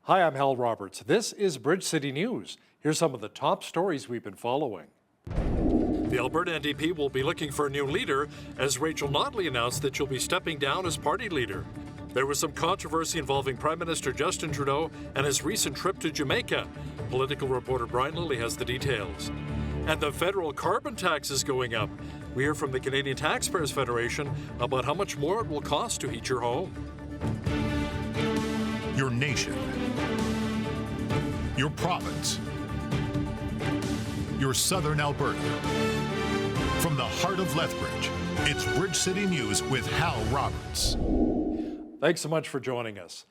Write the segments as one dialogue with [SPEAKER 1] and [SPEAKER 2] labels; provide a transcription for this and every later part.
[SPEAKER 1] Hi, I'm Hal Roberts. This is Bridge City News. Here's some of the top stories we've been following. The Alberta NDP will be looking for a new leader as Rachel Notley announced that she'll be stepping down as party leader. There was some controversy involving Prime Minister Justin Trudeau and his recent trip to Jamaica. Political reporter Brian Lilly has the details. And the federal carbon tax is going up. We hear from the Canadian Taxpayers Federation about how much more it will cost to heat your home.
[SPEAKER 2] Your nation, your province, your southern Alberta. From the heart of Lethbridge, it's Bridge City News with Hal Roberts.
[SPEAKER 1] Thanks so much for joining us.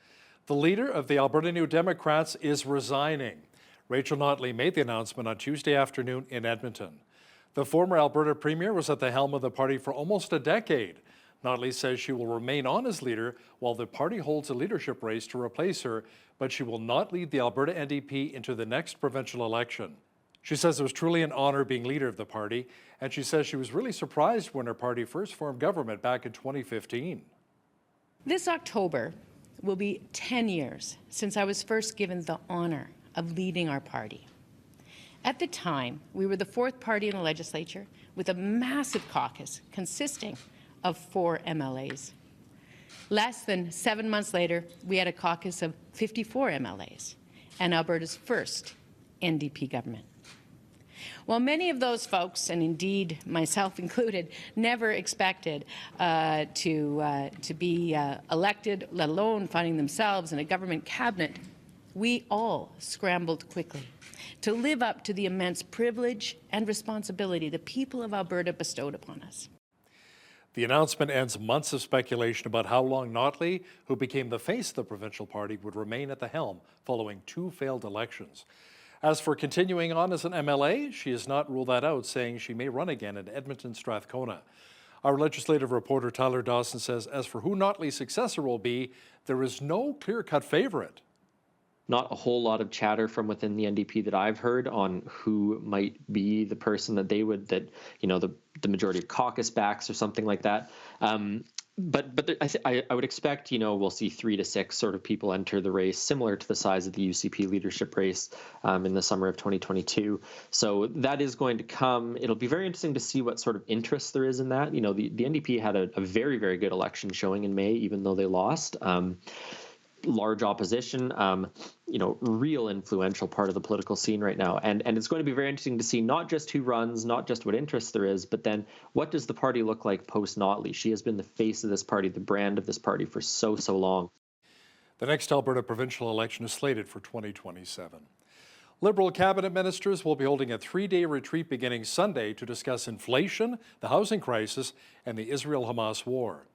[SPEAKER 1] The leader of the Alberta New Democrats is resigning. Rachel Notley made the announcement on Tuesday afternoon in Edmonton. The former Alberta Premier was at the helm of the party for almost a decade. Notley says she will remain on as leader while the party holds a leadership race to replace her, but she will not lead the Alberta NDP into the next provincial election. She says it was truly an honor being leader of the party, and she says she was really surprised when her party first formed government back in 2015.
[SPEAKER 3] This October will be 10 years since I was first given the honor of leading our party. At the time, we were the fourth party in the legislature with a massive caucus consisting of 4 MLAs. Less than 7 months later, we had a caucus of 54 MLAs and Alberta's first NDP government. While many of those folks, and indeed myself included, never expected to be elected, let alone finding themselves in a government cabinet, we all scrambled quickly to live up to the immense privilege and responsibility the people of Alberta bestowed upon us.
[SPEAKER 1] The announcement ends months of speculation about how long Notley, who became the face of the provincial party, would remain at the helm following 2 failed elections. As for continuing on as an MLA, she has not ruled that out, saying she may run again in Edmonton Strathcona. Our legislative reporter Tyler Dawson says as for who Notley's successor will be, there is no clear-cut favorite.
[SPEAKER 4] Not a whole lot of chatter from within the NDP that I've heard on who might be the person that they would, the majority of caucus backs or something like that. But I would expect, we'll see 3 to 6 sort of people enter the race, similar to the size of the UCP leadership race in the summer of 2022. So that is going to come. It'll be very interesting to see what sort of interest there is in that. The NDP had a very, very good election showing in May, even though they lost. Large opposition, real influential part of the political scene right now. And it's going to be very interesting to see not just who runs, not just what interest there is, but then what does the party look like post-Notley? She has been the face of this party, the brand of this party for so long.
[SPEAKER 1] The next Alberta provincial election is slated for 2027. Liberal cabinet ministers will be holding a 3-day retreat beginning Sunday to discuss inflation, the housing crisis, and the Israel-Hamas war.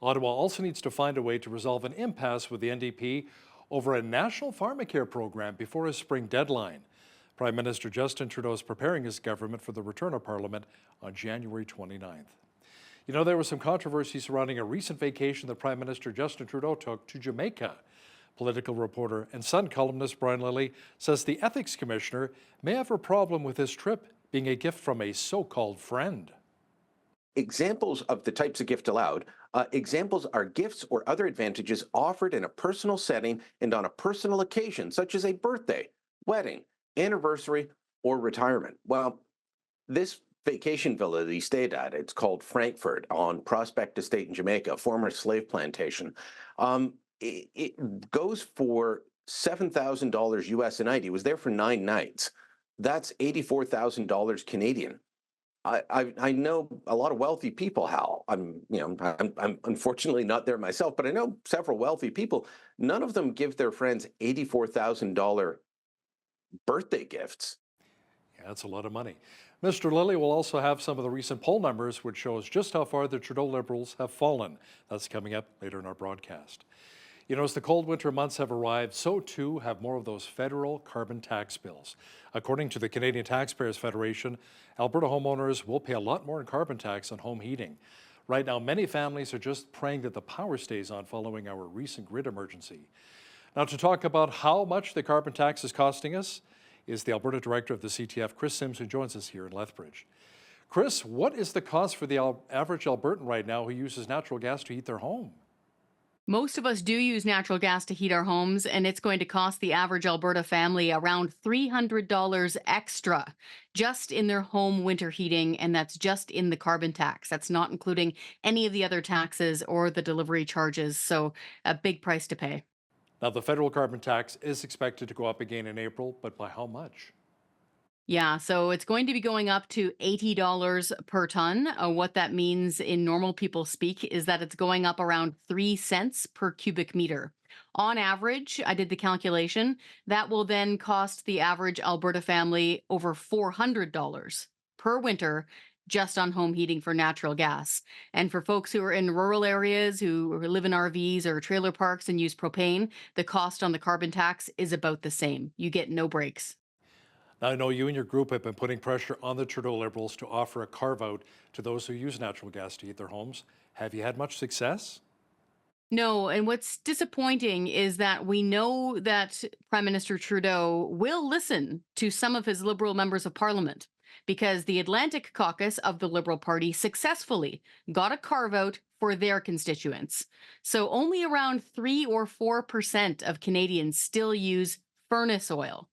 [SPEAKER 1] Ottawa also needs to find a way to resolve an impasse with the NDP over a national pharmacare program before his spring deadline. Prime Minister Justin Trudeau is preparing his government for the return of Parliament on January 29th. There was some controversy surrounding a recent vacation that Prime Minister Justin Trudeau took to Jamaica. Political reporter and Sun columnist Brian Lilly says the Ethics Commissioner may have a problem with his trip being a gift from a so-called friend.
[SPEAKER 5] Examples of the types of gift allowed. Examples are gifts or other advantages offered in a personal setting and on a personal occasion, such as a birthday, wedding, anniversary, or retirement. Well, this vacation villa that he stayed at, it's called Frankfurt on Prospect Estate in Jamaica, former slave plantation. It goes for $7,000 US a night. He was there for 9 nights. That's $84,000 Canadian. I know a lot of wealthy people, Hal. I'm unfortunately not there myself, but I know several wealthy people. None of them give their friends $84,000 birthday gifts.
[SPEAKER 1] Yeah, that's a lot of money. Mr. Lilly will also have some of the recent poll numbers, which shows just how far the Trudeau Liberals have fallen. That's coming up later in our broadcast. As the cold winter months have arrived, so too have more of those federal carbon tax bills. According to the Canadian Taxpayers Federation, Alberta homeowners will pay a lot more in carbon tax on home heating. Right now, many families are just praying that the power stays on following our recent grid emergency. Now, to talk about how much the carbon tax is costing us is the Alberta Director of the CTF, Chris Sims, who joins us here in Lethbridge. Chris, what is the cost for the average Albertan right now who uses natural gas to heat their home?
[SPEAKER 6] Most of us do use natural gas to heat our homes, and it's going to cost the average Alberta family around $300 extra just in their home winter heating, and that's just in the carbon tax. That's not including any of the other taxes or the delivery charges, so a big price to pay.
[SPEAKER 1] Now, the federal carbon tax is expected to go up again in April, but by how much?
[SPEAKER 6] Yeah, so it's going to be going up to $80 per ton. What that means in normal people speak is that it's going up around 3 cents per cubic meter. On average, I did the calculation, that will then cost the average Alberta family over $400 per winter just on home heating for natural gas. And for folks who are in rural areas, who live in RVs or trailer parks and use propane, the cost on the carbon tax is about the same. You get no breaks.
[SPEAKER 1] Now, I know you and your group have been putting pressure on the Trudeau Liberals to offer a carve-out to those who use natural gas to heat their homes. Have you had much success?
[SPEAKER 6] No, and what's disappointing is that we know that Prime Minister Trudeau will listen to some of his Liberal members of Parliament because the Atlantic caucus of the Liberal Party successfully got a carve out for their constituents. So only around 3 or 4% of Canadians still use furnace oil.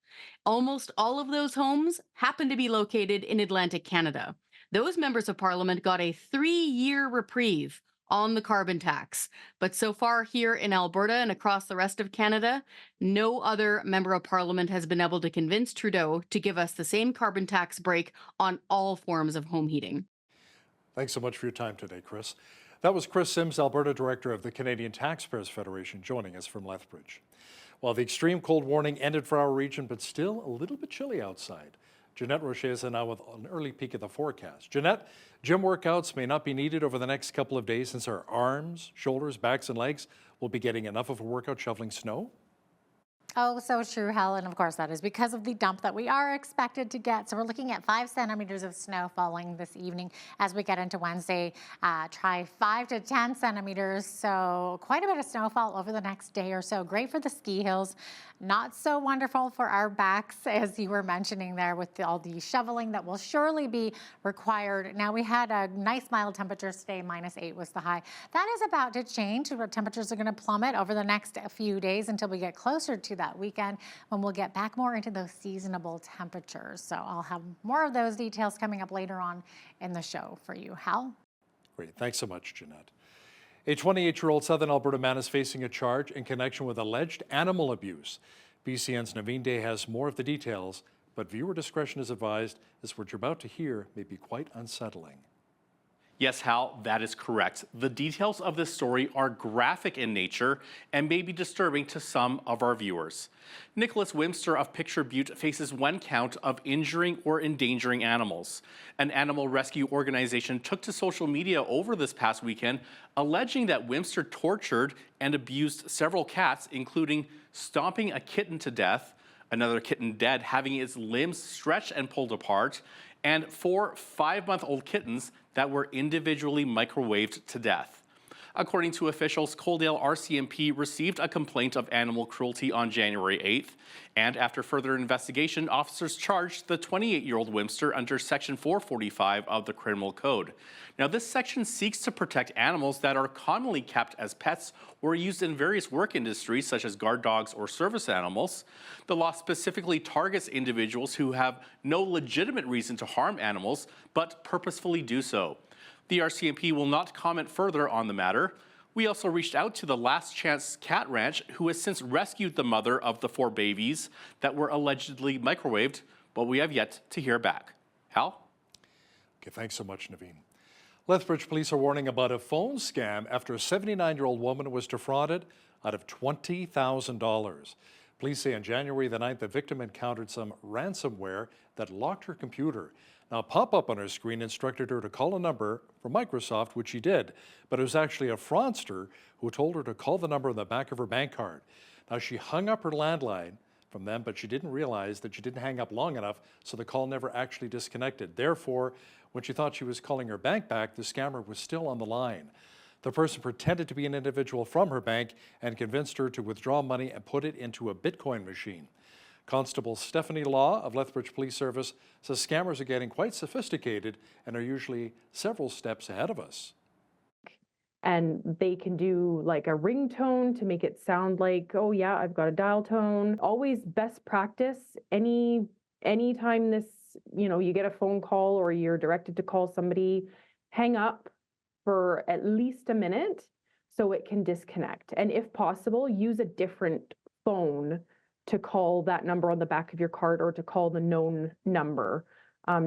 [SPEAKER 6] Almost all of those homes happen to be located in Atlantic Canada. Those members of Parliament got a 3-year reprieve on the carbon tax. But so far here in Alberta and across the rest of Canada, no other member of Parliament has been able to convince Trudeau to give us the same carbon tax break on all forms of home heating.
[SPEAKER 1] Thanks so much for your time today, Chris. That was Chris Sims, Alberta Director of the Canadian Taxpayers Federation, joining us from Lethbridge. Well, the extreme cold warning ended for our region, but still a little bit chilly outside. Jeanette Rocher is now with an early peek at the forecast. Jeanette, gym workouts may not be needed over the next couple of days since our arms, shoulders, backs, and legs will be getting enough of a workout shoveling snow.
[SPEAKER 7] Oh, so true, Helen. Of course, that is because of the dump that we are expected to get. So we're looking at 5 centimeters of snow falling this evening as we get into Wednesday. Try 5 to 10 centimeters. So quite a bit of snowfall over the next day or so. Great for the ski hills. Not so wonderful for our backs, as you were mentioning there, with all the shoveling that will surely be required. Now, we had a nice mild temperature today. -8 was the high. That is about to change. Temperatures are going to plummet over the next few days until we get closer to that weekend, when we'll get back more into those seasonable temperatures. So I'll have more of those details coming up later on in the show for you. Hal?
[SPEAKER 1] Great. Thanks so much, Jeanette. A 28-year-old Southern Alberta man is facing a charge in connection with alleged animal abuse. BCN's Naveen Day has more of the details, but viewer discretion is advised, as what you're about to hear may be quite unsettling.
[SPEAKER 8] Yes, Hal, that is correct. The details of this story are graphic in nature and may be disturbing to some of our viewers. Nicholas Wimster of Picture Butte faces 1 count of injuring or endangering animals. An animal rescue organization took to social media over this past weekend, alleging that Wimster tortured and abused several cats, including stomping a kitten to death, another kitten dead, having its limbs stretched and pulled apart, and 4 5-month-old kittens that were individually microwaved to death. According to officials, Coaldale RCMP received a complaint of animal cruelty on January 8th, and after further investigation, officers charged the 28-year-old Wimster under Section 445 of the Criminal Code. Now, this section seeks to protect animals that are commonly kept as pets or used in various work industries, such as guard dogs or service animals. The law specifically targets individuals who have no legitimate reason to harm animals, but purposefully do so. The RCMP will not comment further on the matter. We also reached out to the Last Chance Cat Ranch, who has since rescued the mother of the 4 babies that were allegedly microwaved, but we have yet to hear back. Hal?
[SPEAKER 1] Okay, thanks so much, Naveen. Lethbridge police are warning about a phone scam after a 79-year-old woman was defrauded out of $20,000. Police say on January the 9th, the victim encountered some ransomware that locked her computer. Now, a pop-up on her screen instructed her to call a number from Microsoft, which she did, but it was actually a fraudster who told her to call the number on the back of her bank card. Now, she hung up her landline from them, but she didn't realize that she didn't hang up long enough, so the call never actually disconnected. Therefore, when she thought she was calling her bank back, the scammer was still on the line. The person pretended to be an individual from her bank and convinced her to withdraw money and put it into a Bitcoin machine. Constable Stephanie Law of Lethbridge Police Service says scammers are getting quite sophisticated and are usually several steps ahead of us.
[SPEAKER 9] and they can do like a ringtone to make it sound like, oh yeah, I've got a dial tone. Always best practice, anytime this, you get a phone call or you're directed to call somebody, hang up for at least a minute so it can disconnect. And if possible, use a different phone to call that number on the back of your card or to call the known number,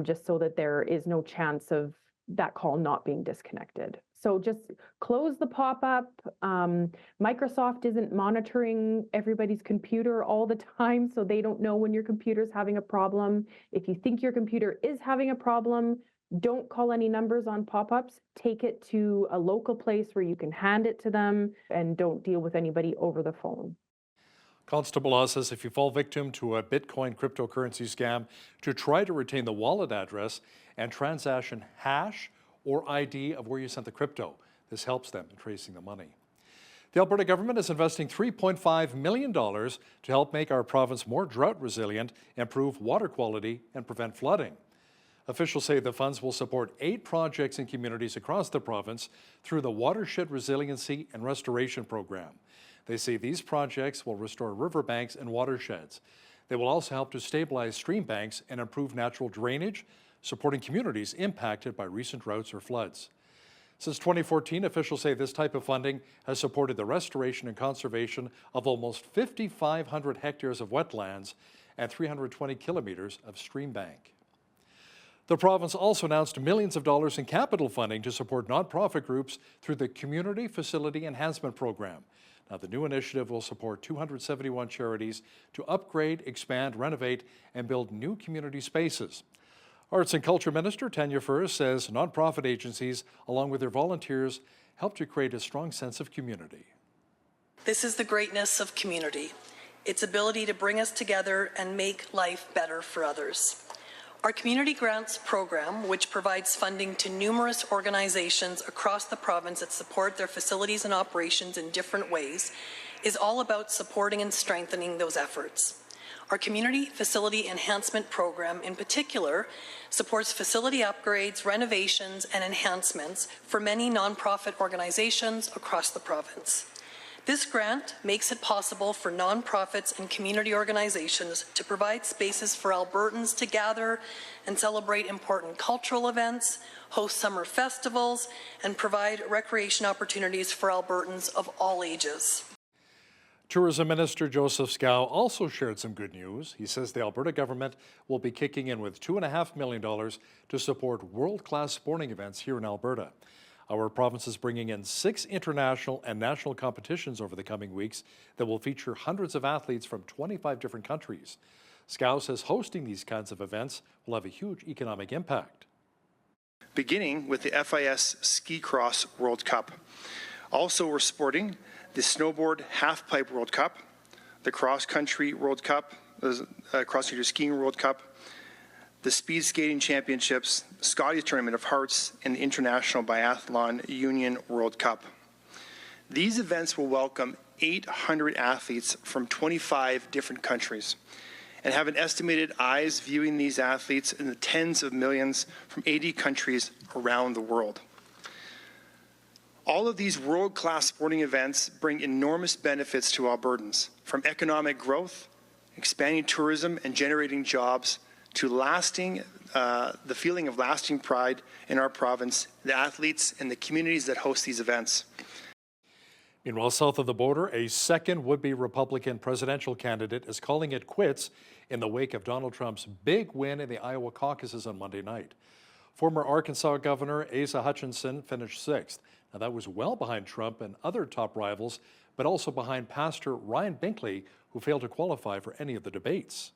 [SPEAKER 9] just so that there is no chance of that call not being disconnected. So just close the pop-up. Microsoft isn't monitoring everybody's computer all the time, so they don't know when your computer's having a problem. If you think your computer is having a problem, don't call any numbers on pop-ups. Take it to a local place where you can hand it to them, and don't deal with anybody over the phone.
[SPEAKER 1] Constable Law says if you fall victim to a Bitcoin cryptocurrency scam, to try to retain the wallet address and transaction hash or ID of where you sent the crypto. This helps them in tracing the money. The Alberta government is investing $3.5 million to help make our province more drought resilient, improve water quality, and prevent flooding. Officials say the funds will support 8 projects in communities across the province through the Watershed Resiliency and Restoration Program. They say these projects will restore riverbanks and watersheds. They will also help to stabilize stream banks and improve natural drainage, supporting communities impacted by recent droughts or floods. Since 2014, officials say this type of funding has supported the restoration and conservation of almost 5,500 hectares of wetlands and 320 kilometers of stream bank. The province also announced millions of dollars in capital funding to support nonprofit groups through the Community Facility Enhancement Program. Now, the new initiative will support 271 charities to upgrade, expand, renovate, and build new community spaces. Arts and Culture Minister Tanya Furse says nonprofit agencies, along with their volunteers, help to create a strong sense of community.
[SPEAKER 10] This is the greatness of community, its ability to bring us together and make life better for others. Our Community Grants program, which provides funding to numerous organizations across the province that support their facilities and operations in different ways, is all about supporting and strengthening those efforts. Our Community Facility Enhancement Program, in particular, supports facility upgrades, renovations, and enhancements for many nonprofit organizations across the province. This grant makes it possible for nonprofits and community organizations to provide spaces for Albertans to gather and celebrate important cultural events, host summer festivals, and provide recreation opportunities for Albertans of all ages.
[SPEAKER 1] Tourism Minister Joseph Scow also shared some good news. He says the Alberta government will be kicking in with $2.5 million to support world-class sporting events here in Alberta. Our province is bringing in 6 international and national competitions over the coming weeks that will feature hundreds of athletes from 25 different countries. Scow says hosting these kinds of events will have a huge economic impact.
[SPEAKER 11] Beginning with the FIS Ski Cross World Cup. Also, we're sporting the Snowboard Halfpipe World Cup, the Cross Country World Cup, Cross Country Skiing World Cup, the Speed Skating Championships, Scotties Tournament of Hearts, and the International Biathlon Union World Cup. These events will welcome 800 athletes from 25 different countries and have an estimated eyes viewing these athletes in the tens of millions from 80 countries around the world. All of these world-class sporting events bring enormous benefits to Albertans, from economic growth, expanding tourism, and generating jobs, to the feeling of lasting pride in our province, the athletes, and the communities that host these events.
[SPEAKER 1] Meanwhile, south of the border, a second would-be Republican presidential candidate is calling it quits in the wake of Donald Trump's big win in the Iowa caucuses on Monday night. Former Arkansas Governor Asa Hutchinson finished 6th. Now, that was well behind Trump and other top rivals, but also behind Pastor Ryan Binkley, who failed to qualify for any of the debates.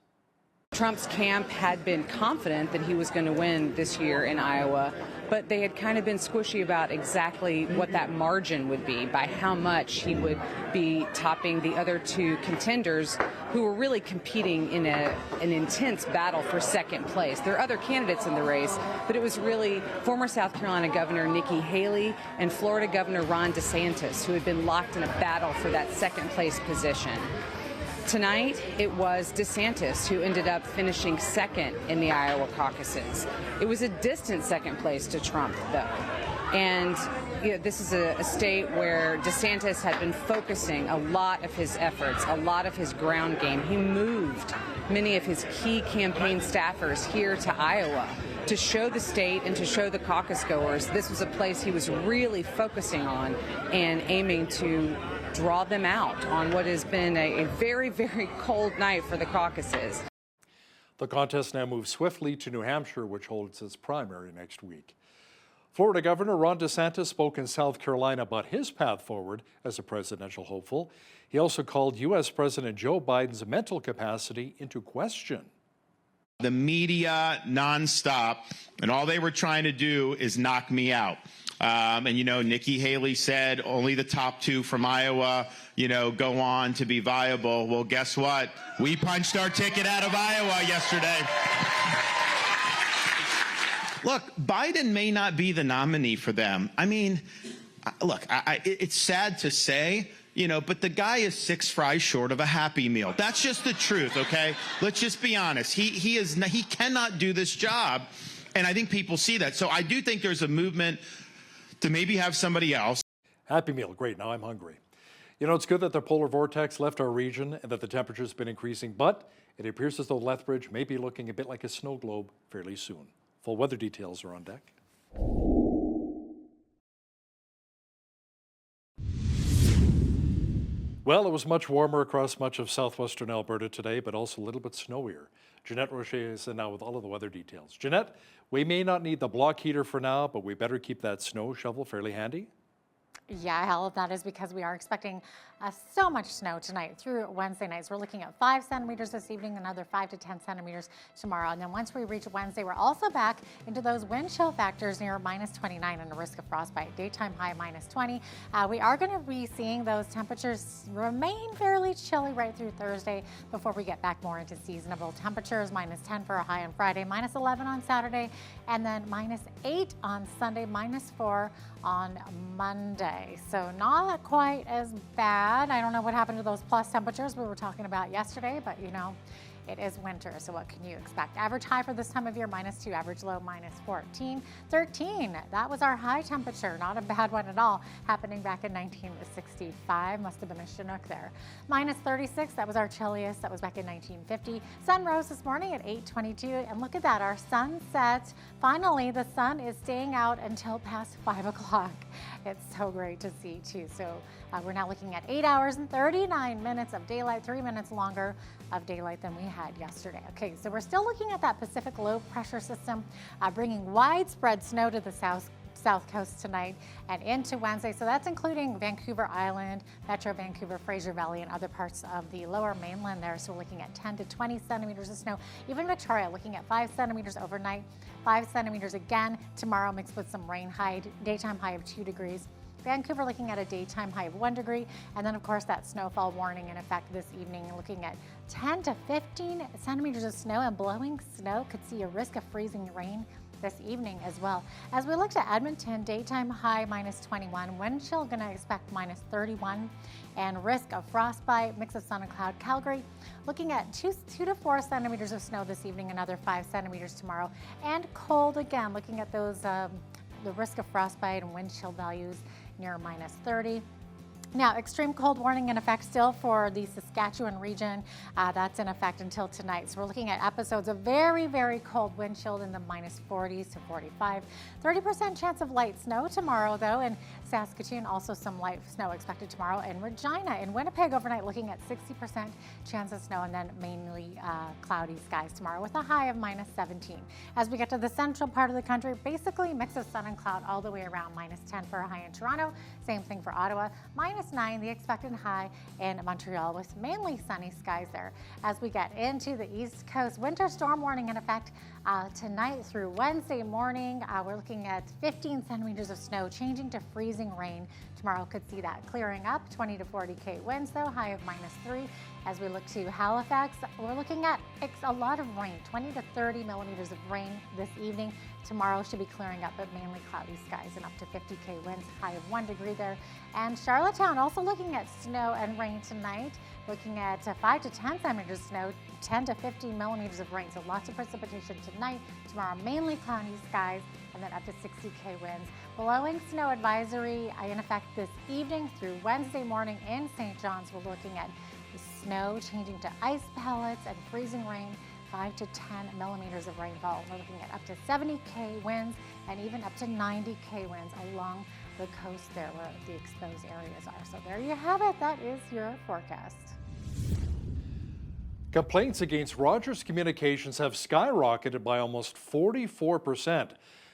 [SPEAKER 12] Trump's camp had been confident that he was going to win this year in Iowa, but they had kind of been squishy about exactly what that margin would be, by how much he would be topping the other 2 contenders who were really competing in an intense battle for second place. There are other candidates in the race, but it was really former South Carolina Governor Nikki Haley and Florida Governor Ron DeSantis who had been locked in a battle for that second place position. Tonight, it was DeSantis who ended up finishing 2nd in the Iowa caucuses. It was a distant second place to Trump, though. And, this is a state where DeSantis had been focusing a lot of his efforts, a lot of his ground game. He moved many of his key campaign staffers here to Iowa to show the state and to show the caucus goers this was a place he was really focusing on and aiming to draw them out on what has been a very, very cold night for the caucuses.
[SPEAKER 1] The contest now moves swiftly to New Hampshire, which holds its primary next week. Florida Governor Ron DeSantis spoke in South Carolina about his path forward as a presidential hopeful. He also called U.S. President Joe Biden's mental capacity into question.
[SPEAKER 13] The media nonstop, and all they were trying to do is knock me out. And, Nikki Haley said only the top two from Iowa, go on to be viable. Well, guess what? We punched our ticket out of Iowa yesterday. Look, Biden may not be the nominee for them. I mean, look, it's sad to say, but the guy is 6 fries short of a Happy Meal. That's just the truth, okay? Let's just be honest. He cannot do this job, and I think people see that. So I do think there's a movement to maybe have somebody else.
[SPEAKER 1] Happy Meal, great, now I'm hungry. It's good that the polar vortex left our region and that the temperature's been increasing, but it appears as though Lethbridge may be looking a bit like a snow globe fairly soon. Full weather details are on deck. Well, it was much warmer across much of southwestern Alberta today, but also a little bit snowier. Jeanette Rocher is in now with all of the weather details. Jeanette, we may not need the block heater for now, but we better keep that snow shovel fairly handy.
[SPEAKER 7] Yeah, hell, that is because we are expecting so much snow tonight through Wednesday nights. We're looking at 5 centimeters this evening, another 5 to 10 centimeters tomorrow. And then once we reach Wednesday, we're also back into those wind chill factors near -29 and a risk of frostbite. Daytime high -20. We are going to be seeing those temperatures remain fairly chilly right through Thursday before we get back more into seasonable temperatures. -10 for a high on Friday, -11 on Saturday, and then -8 on Sunday, -4 on Monday. So not quite as bad. I don't know what happened to those plus temperatures we were talking about yesterday, but it is winter, so what can you expect? Average high for this time of year, -2. Average low, -14. 13, that was our high temperature. Not a bad one at all. Happening back in 1965. Must have been a Chinook there. -36, that was our chilliest. That was back in 1950. Sun rose this morning at 8:22, and look at that, our sunset. Finally, the sun is staying out until past 5 o'clock. It's so great to see, too. So we're now looking at 8 hours and 39 minutes of daylight, 3 minutes longer of daylight than we had yesterday. Okay, so we're still looking at that Pacific low pressure system bringing widespread snow to the south coast tonight and into Wednesday. So that's including Vancouver Island, Metro Vancouver, Fraser Valley, and other parts of the lower mainland there. So we're looking at 10 to 20 centimeters of snow. Even Victoria looking at 5 centimeters overnight, 5 centimeters again tomorrow mixed with some rain. Daytime high of 2 degrees. Vancouver looking at a daytime high of 1 degree. And then, of course, that snowfall warning in effect this evening, looking at 10 to 15 centimeters of snow, and blowing snow could see a risk of freezing rain this evening as well. As we look to Edmonton, daytime high -21, wind chill going to expect -31, and risk of frostbite, mix of sun and cloud. Calgary looking at 2 to 4 centimeters of snow this evening, another 5 centimeters tomorrow, and cold again, looking at those the risk of frostbite and wind chill values near -30. Now, extreme cold warning in effect still for the Saskatchewan region. That's in effect until tonight. So we're looking at episodes of very, very cold wind chill in the -40s to 45. 30% chance of light snow tomorrow, though, in Saskatoon. Also some light snow expected tomorrow in Regina. In Winnipeg overnight, looking at 60% chance of snow, and then mainly cloudy skies tomorrow with a high of -17. As we get to the central part of the country, basically mix of sun and cloud all the way around. -10 for a high in Toronto. Same thing for Ottawa. -9, the expected high in Montreal, with mainly sunny skies there. As we get into the East Coast, winter storm warning in effect tonight through Wednesday morning. We're looking at 15 centimeters of snow, changing to freezing rain. Tomorrow could see that clearing up. 20 to 40 K winds, though, high of -3. As we look to Halifax, we're looking at a lot of rain, 20 to 30 millimeters of rain this evening. Tomorrow should be clearing up, but mainly cloudy skies and up to 50 K winds, high of 1 degree there. And Charlottetown also looking at snow and rain tonight. looking at 5 to 10 centimeters of snow, 10 to 15 millimeters of rain. So lots of precipitation tonight. Tomorrow, mainly cloudy skies, and then up to 60K winds. Blowing snow advisory in effect this evening through Wednesday morning in St. John's. We're looking at the snow changing to ice pellets and freezing rain. 5 to 10 millimeters of rainfall. We're looking at up to 70K winds and even up to 90K winds along the coast there where the exposed areas are. So there you have it. That is your forecast.
[SPEAKER 1] Complaints against Rogers Communications have skyrocketed by almost 44%.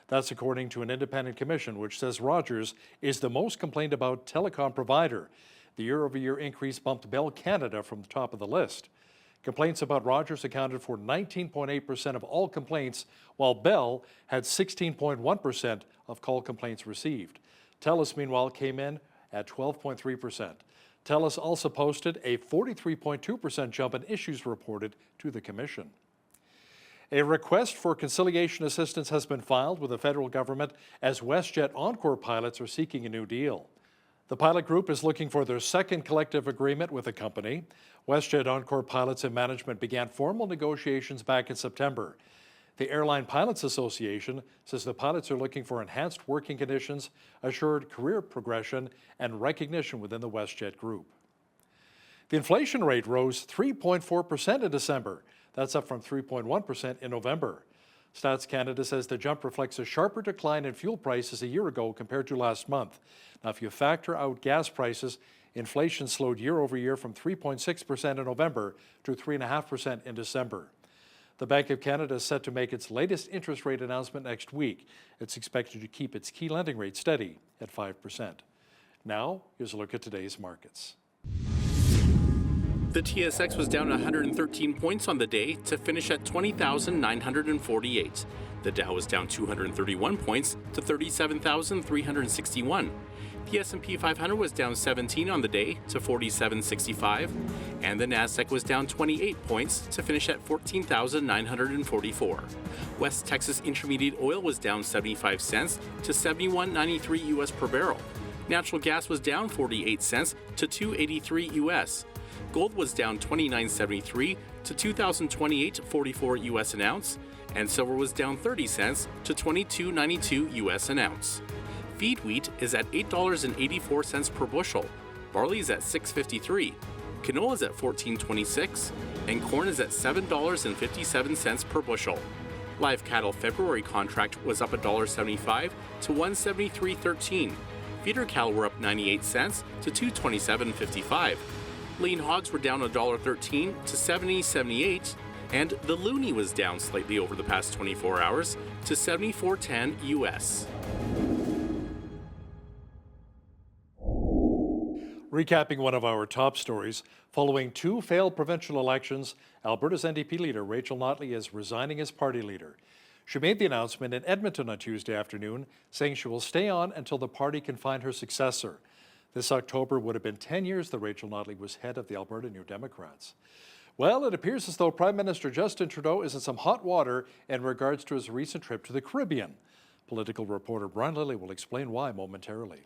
[SPEAKER 1] That's according to an independent commission which says Rogers is the most complained about telecom provider. The year-over-year increase bumped Bell Canada from the top of the list. Complaints about Rogers accounted for 19.8% of all complaints, while Bell had 16.1% of call complaints received. TELUS, meanwhile, came in at 12.3%. TELUS also posted a 43.2% jump in issues reported to the Commission. A request for conciliation assistance has been filed with the federal government as WestJet Encore pilots are seeking a new deal. The pilot group is looking for their second collective agreement with the company. WestJet Encore pilots and management began formal negotiations back in September. The Airline Pilots Association says the pilots are looking for enhanced working conditions, assured career progression, and recognition within the WestJet group. The inflation rate rose 3.4% in December. That's up from 3.1% in November. Stats Canada says the jump reflects a sharper decline in fuel prices a year ago compared to last month. Now, if you factor out gas prices, inflation slowed year over year from 3.6% in November to 3.5% in December. The Bank of Canada is set to make its latest interest rate announcement next week. It's expected to keep its key lending rate steady at 5%. Now, here's a look at today's markets.
[SPEAKER 8] The TSX was down 113 points on the day to finish at 20,948. The Dow was down 231 points to 37,361. The S&P 500 was down 17 on the day to 4765, and the Nasdaq was down 28 points to finish at 14,944. West Texas Intermediate oil was down 75 cents to 71.93 US per barrel. Natural gas was down 48 cents to 2.83 US. Gold was down 29.73 to 2,028.44 US an ounce, and silver was down 30 cents to 22.92 US an ounce. Feed wheat is at $8.84 per bushel, barley is at $6.53, canola is at $14.26, and corn is at $7.57 per bushel. Live cattle February contract was up $1.75 to $173.13. Feeder cattle were up 98 cents to $227.55. Lean hogs were down $1.13 to $70.78, and the loonie was down slightly over the past 24 hours to $74.10 US.
[SPEAKER 1] Recapping one of our top stories, following 2 failed provincial elections, Alberta's NDP leader Rachel Notley is resigning as party leader. She made the announcement in Edmonton on Tuesday afternoon, saying she will stay on until the party can find her successor. This October would have been 10 years that Rachel Notley was head of the Alberta New Democrats. Well, it appears as though Prime Minister Justin Trudeau is in some hot water in regards to his recent trip to the Caribbean. Political reporter Brian Lilly will explain why momentarily.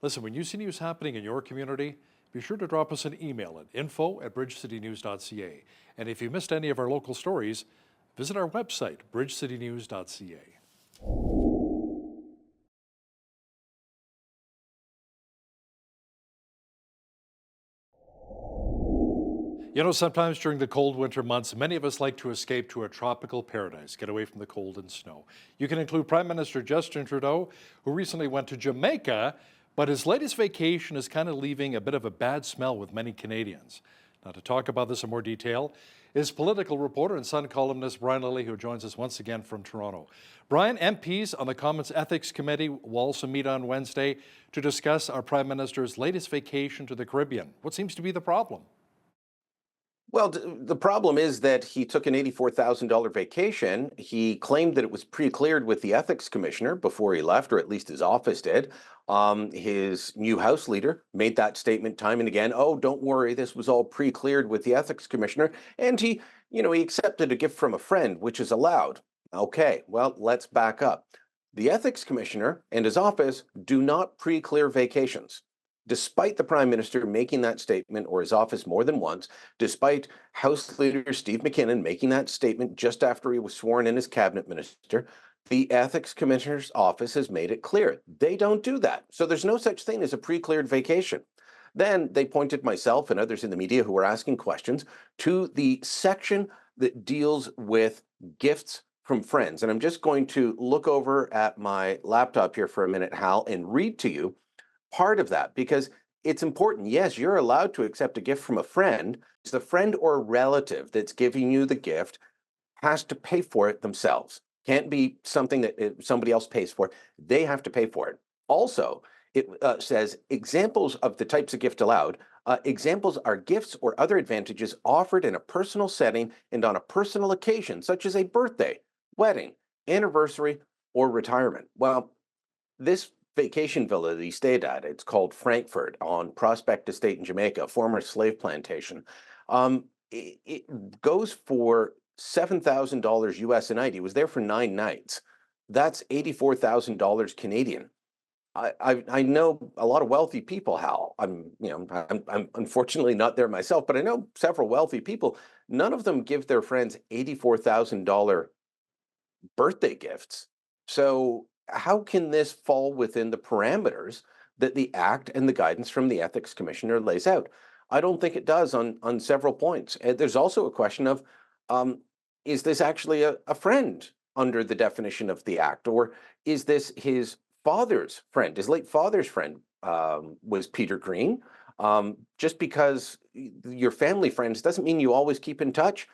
[SPEAKER 1] Listen, when you see news happening in your community, be sure to drop us an email at info@bridgecitynews.ca. And if you missed any of our local stories, visit our website, bridgecitynews.ca. You know, sometimes during the cold winter months, many of us like to escape to a tropical paradise, get away from the cold and snow. You can include Prime Minister Justin Trudeau, who recently went to Jamaica, but his latest vacation is kind of leaving a bit of a bad smell with many Canadians. Now, to talk about this in more detail is political reporter and Sun columnist Brian Lilly, who joins us once again from Toronto. Brian, MPs on the Commons Ethics Committee will also meet on Wednesday to discuss our Prime Minister's latest vacation to the Caribbean. What seems to be the problem?
[SPEAKER 5] Well, the problem is that he took an $84,000 vacation. He claimed that it was pre-cleared with the ethics commissioner before he left, or at least his office did. His new House leader made that statement time and again. Oh, don't worry, this was all pre-cleared with the ethics commissioner. And he accepted a gift from a friend, which is allowed. Okay, well, let's back up. The ethics commissioner and his office do not pre-clear vacations. despite the Prime Minister making that statement, or his office, more than once, despite House Leader Steve McKinnon making that statement just after he was sworn in as Cabinet Minister, the Ethics Commissioner's office has made it clear they don't do that. So there's no such thing as a pre-cleared vacation. Then they pointed myself and others in the media who were asking questions to the section that deals with gifts from friends. And I'm just going to look over at my laptop here for a minute, Hal, and read to you part of that, because it's important. Yes, you're allowed to accept a gift from a friend. It's the friend or relative that's giving you the gift has to pay for it themselves. Can't be something that somebody else pays for. They have to pay for it. Also, it says examples of the types of gift allowed. Examples are gifts or other advantages offered in a personal setting and on a personal occasion, such as a birthday, wedding, anniversary, or retirement. Well, this vacation villa that he stayed at, it's called Frankfurt on Prospect Estate in Jamaica, former slave plantation. It goes for $7,000 US a night. He was there for 9 nights. That's $84,000 Canadian. I know a lot of wealthy people, Hal. I'm unfortunately not there myself, but I know several wealthy people. None of them give their friends $84,000 birthday gifts. So how can this fall within the parameters that the Act and the guidance from the Ethics Commissioner lays out? I don't think it does on several points. And there's also a question of, is this actually a friend under the definition of the Act? Or is this his father's friend? His late father's friend was Peter Green. Just because you're family friends doesn't mean you always keep in touch.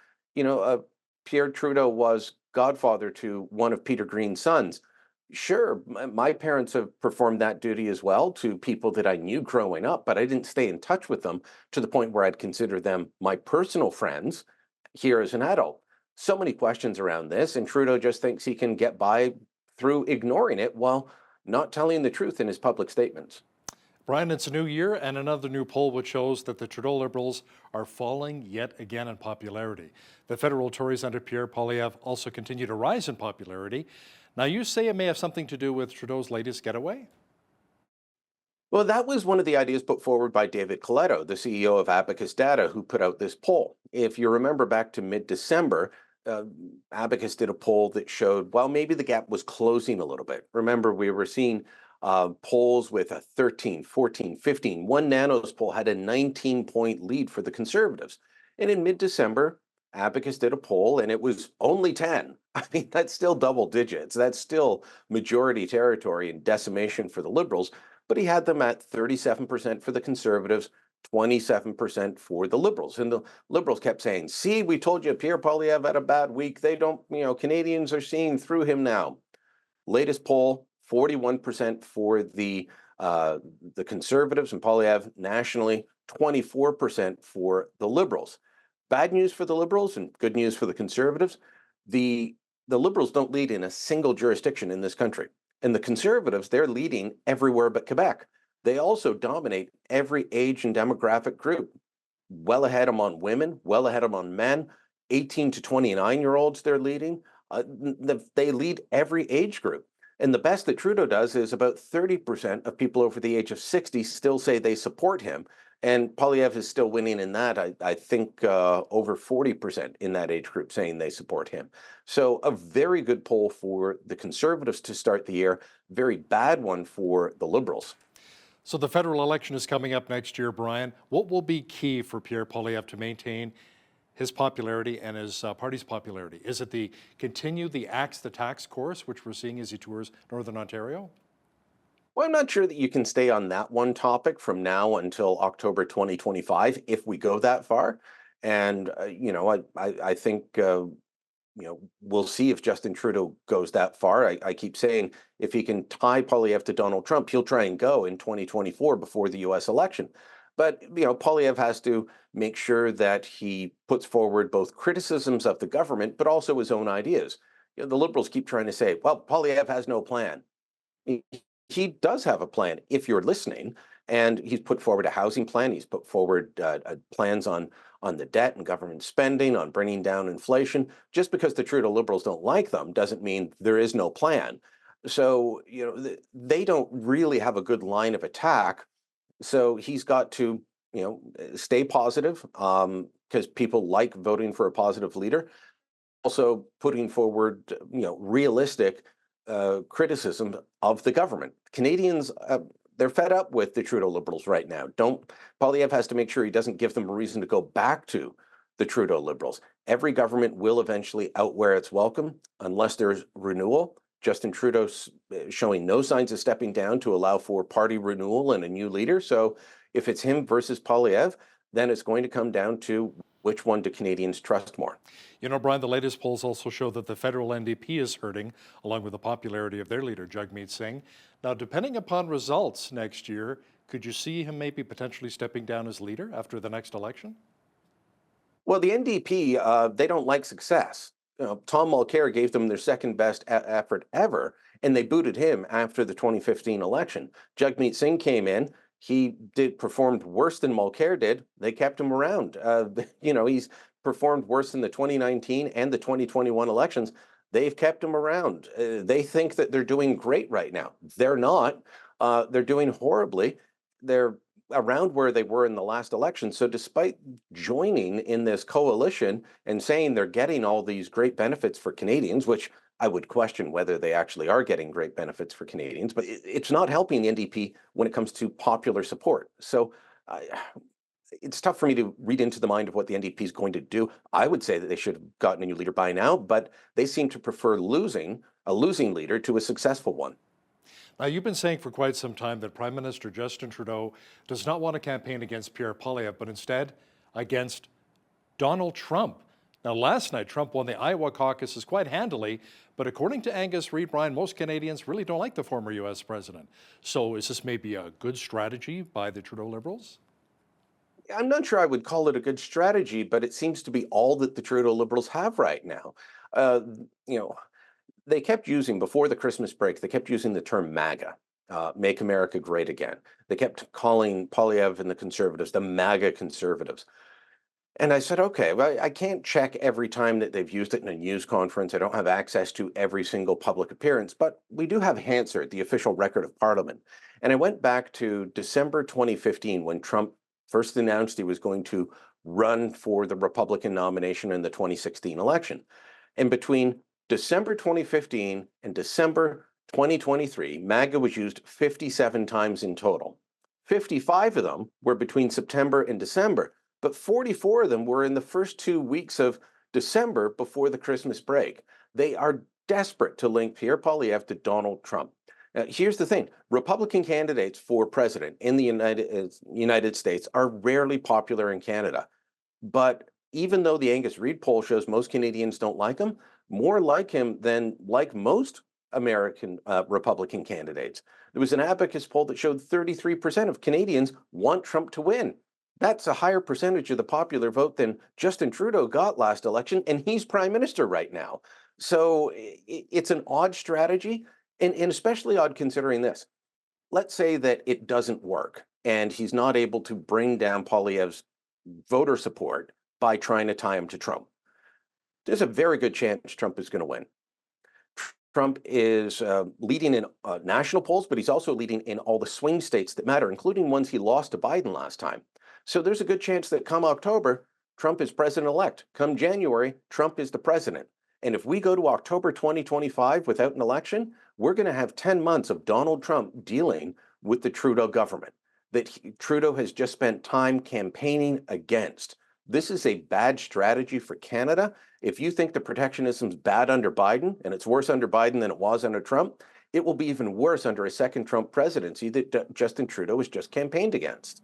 [SPEAKER 5] Pierre Trudeau was godfather to one of Peter Green's sons. Sure, my parents have performed that duty as well to people that I knew growing up, but I didn't stay in touch with them to the point where I'd consider them my personal friends here as an adult. So many questions around this, and Trudeau just thinks he can get by through ignoring it while not telling the truth in his public statements.
[SPEAKER 1] Brian, it's a new year and another new poll which shows that the Trudeau Liberals are falling yet again in popularity. The federal Tories under Pierre Poilievre also continue to rise in popularity. Now, you say it may have something to do with Trudeau's latest getaway?
[SPEAKER 5] Well, that was one of the ideas put forward by David Coletto, the CEO of Abacus Data, who put out this poll. If you remember back to mid-December, Abacus did a poll that showed, well, maybe the gap was closing a little bit. Remember, we were seeing polls with a 13, 14, 15. One Nanos poll had a 19-point lead for the Conservatives. And in mid-December, Abacus did a poll and it was only 10. I mean, that's still double digits. That's still majority territory and decimation for the Liberals. But he had them at 37% for the Conservatives, 27% for the Liberals. And the Liberals kept saying, see, we told you Pierre Poilievre had a bad week. They don't, Canadians are seeing through him now. Latest poll, 41% for the Conservatives and Poilievre nationally, 24% for the Liberals. Bad news for the Liberals and good news for the Conservatives. The Liberals don't lead in a single jurisdiction in this country. And the Conservatives, they're leading everywhere but Quebec. They also dominate every age and demographic group. Well ahead among women, well ahead among men, 18 to 29-year-olds they're leading. They lead every age group. And the best that Trudeau does is about 30% of people over the age of 60 still say they support him. And Poilievre is still winning in that. I think over 40% in that age group saying they support him. So a very good poll for the Conservatives to start the year. Very bad one for the Liberals.
[SPEAKER 1] So the federal election is coming up next year, Brian. What will be key for Pierre Poilievre to maintain his popularity and his party's popularity? Is it continue the Axe the Tax course, which we're seeing as he tours Northern Ontario?
[SPEAKER 5] Well, I'm not sure that you can stay on that one topic from now until October 2025, if we go that far. And, I think, we'll see if Justin Trudeau goes that far. I keep saying if he can tie Poilievre to Donald Trump, he'll try and go in 2024 before the US election. But, Poilievre has to make sure that he puts forward both criticisms of the government, but also his own ideas. The Liberals keep trying to say, well, Poilievre has no plan. He does have a plan, if you're listening, and he's put forward a housing plan. He's put forward plans on the debt and government spending, on bringing down inflation. Just because the Trudeau Liberals don't like them doesn't mean there is no plan. So, they don't really have a good line of attack So he's got to, stay positive because people like voting for a positive leader. Also putting forward, realistic criticism of the government. Canadians, they're fed up with the Trudeau Liberals right now. Poilievre has to make sure he doesn't give them a reason to go back to the Trudeau Liberals. Every government will eventually outwear its welcome unless there's renewal. Justin Trudeau's showing no signs of stepping down to allow for party renewal and a new leader. So if it's him versus Poilievre, then it's going to come down to which one do Canadians trust more.
[SPEAKER 1] Brian, the latest polls also show that the federal NDP is hurting, along with the popularity of their leader, Jagmeet Singh. Now, depending upon results next year, could you see him maybe potentially stepping down as leader after the next election?
[SPEAKER 5] Well, the NDP, they don't like success. Tom Mulcair gave them their second best effort ever, and they booted him after the 2015 election. Jagmeet Singh came in. He performed worse than Mulcair did. They kept him around. He's performed worse in the 2019 and the 2021 elections. They've kept him around. They think that they're doing great right now. They're not. They're doing horribly. They're around where they were in the last election. So despite joining in this coalition and saying they're getting all these great benefits for Canadians, which I would question whether they actually are getting great benefits for Canadians, but it's not helping the NDP when it comes to popular support. So it's tough for me to read into the mind of what the NDP is going to do. I would say that they should have gotten a new leader by now, but they seem to prefer a losing leader to a successful one.
[SPEAKER 1] Now, you've been saying for quite some time that Prime Minister Justin Trudeau does not want to campaign against Pierre Poilievre, but instead against Donald Trump. Now, last night, Trump won the Iowa caucuses quite handily, but according to Angus Reid, Brian, most Canadians really don't like the former U.S. president. So is this maybe a good strategy by the Trudeau Liberals?
[SPEAKER 5] I'm not sure I would call it a good strategy, but it seems to be all that the Trudeau Liberals have right now. They kept using, before the Christmas break, they kept using the term MAGA, Make America Great Again. They kept calling Poilievre and the Conservatives the MAGA Conservatives. And I said, okay, well, I can't check every time that they've used it in a news conference. I don't have access to every single public appearance, but we do have Hansard, the official record of Parliament. And I went back to December 2015 when Trump first announced he was going to run for the Republican nomination in the 2016 election. And between December 2015 and December 2023, MAGA was used 57 times in total. 55 of them were between September and December, but 44 of them were in the first 2 weeks of December before the Christmas break. They are desperate to link Pierre Poilievre to Donald Trump. Here's the thing. Republican candidates for president in the United States are rarely popular in Canada. But even though the Angus Reid poll shows most Canadians don't like him, more like him than like most American Republican candidates. There was an Abacus poll that showed 33% of Canadians want Trump to win. That's a higher percentage of the popular vote than Justin Trudeau got last election, and he's prime minister right now. So it's an odd strategy, and especially odd considering this. Let's say that it doesn't work, and he's not able to bring down Poilievre's voter support by trying to tie him to Trump. There's a very good chance Trump is going to win. Trump is leading in national polls, but he's also leading in all the swing states that matter, including ones he lost to Biden last time. So there's a good chance that come October, Trump is president-elect. Come January, Trump is the president. And if we go to October 2025 without an election, we're going to have 10 months of Donald Trump dealing with the Trudeau government that Trudeau has just spent time campaigning against. This is a bad strategy for Canada. If you think the protectionism's bad under Biden, and it's worse under Biden than it was under Trump, it will be even worse under a second Trump presidency that Justin Trudeau has just campaigned against.